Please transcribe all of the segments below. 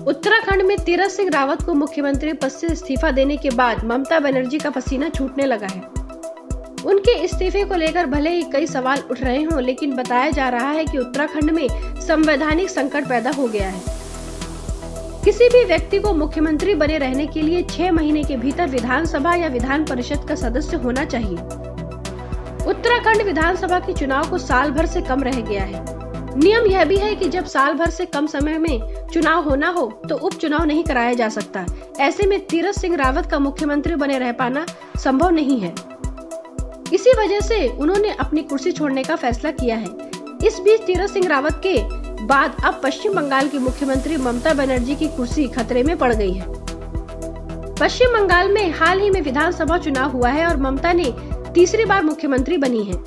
उत्तराखंड में तीरथ सिंह रावत को मुख्यमंत्री पद से इस्तीफा देने के बाद ममता बनर्जी का पसीना छूटने लगा है। उनके इस्तीफे को लेकर भले ही कई सवाल उठ रहे हों, लेकिन बताया जा रहा है कि उत्तराखंड में संवैधानिक संकट पैदा हो गया है। किसी भी व्यक्ति को मुख्यमंत्री बने रहने के लिए 6 महीने के भीतर विधानसभा या विधान परिषद का सदस्य होना चाहिए। उत्तराखंड विधानसभा के चुनाव को साल भर से कम रह गया है। नियम यह भी है कि जब साल भर से कम समय में चुनाव होना हो तो उपचुनाव नहीं कराया जा सकता। ऐसे में तीरथ सिंह रावत का मुख्यमंत्री बने रह पाना संभव नहीं है। इसी वजह से उन्होंने अपनी कुर्सी छोड़ने का फैसला किया है। इस बीच तीरथ सिंह रावत के बाद अब पश्चिम बंगाल की मुख्यमंत्री ममता बनर्जी की कुर्सी खतरे में पड़ गई है। पश्चिम बंगाल में हाल ही में विधानसभा चुनाव हुआ है और ममता ने तीसरी बार मुख्यमंत्री बनी है।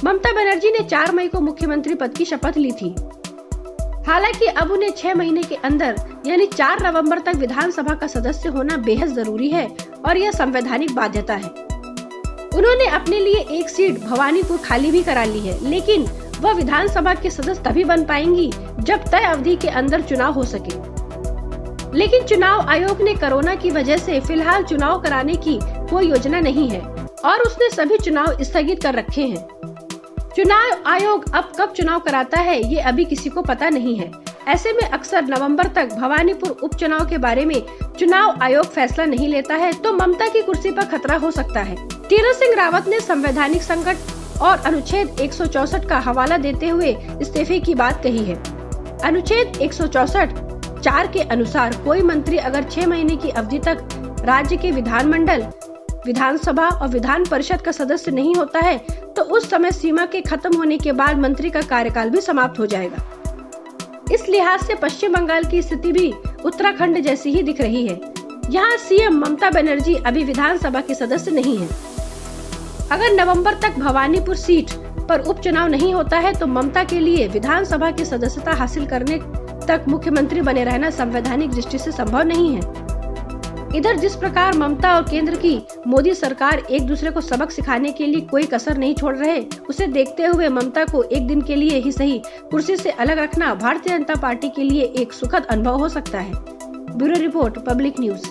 ममता बनर्जी ने 4 मई को मुख्यमंत्री पद की शपथ ली थी। हालांकि अब उन्हें 6 महीने के अंदर यानी 4 नवंबर तक विधानसभा का सदस्य होना बेहद जरूरी है और यह संवैधानिक बाध्यता है। उन्होंने अपने लिए एक सीट भवानीपुर खाली भी करा ली है, लेकिन वह विधानसभा के सदस्य तभी बन पाएंगी जब तय अवधि के अंदर चुनाव हो सके। लेकिन चुनाव आयोग ने कोरोना की वजह से फिलहाल चुनाव कराने की कोई योजना नहीं है और उसने सभी चुनाव स्थगित कर रखे हैं। चुनाव आयोग अब कब चुनाव कराता है ये अभी किसी को पता नहीं है। ऐसे में अक्सर नवंबर तक भवानीपुर उपचुनाव के बारे में चुनाव आयोग फैसला नहीं लेता है तो ममता की कुर्सी पर खतरा हो सकता है। तीरथ सिंह रावत ने संवैधानिक संकट और अनुच्छेद 164 का हवाला देते हुए इस्तीफे की बात कही है। अनुच्छेद 164(4) के अनुसार कोई मंत्री अगर 6 महीने की अवधि तक राज्य के विधानमंडल, विधानसभा और विधान परिषद का सदस्य नहीं होता है तो उस समय सीमा के खत्म होने के बाद मंत्री का कार्यकाल भी समाप्त हो जाएगा। इस लिहाज से पश्चिम बंगाल की स्थिति भी उत्तराखंड जैसी ही दिख रही है। यहाँ सीएम ममता बनर्जी अभी विधानसभा के सदस्य नहीं है। अगर नवंबर तक भवानीपुर सीट पर उपचुनाव नहीं होता है तो ममता के लिए विधानसभा की सदस्यता हासिल करने तक मुख्यमंत्री बने रहना संवैधानिक दृष्टि से संभव नहीं है। इधर जिस प्रकार ममता और केंद्र की मोदी सरकार एक दूसरे को सबक सिखाने के लिए कोई कसर नहीं छोड़ रहे, उसे देखते हुए ममता को एक दिन के लिए ही सही कुर्सी से अलग रखना भारतीय जनता पार्टी के लिए एक सुखद अनुभव हो सकता है। Bureau report, public news.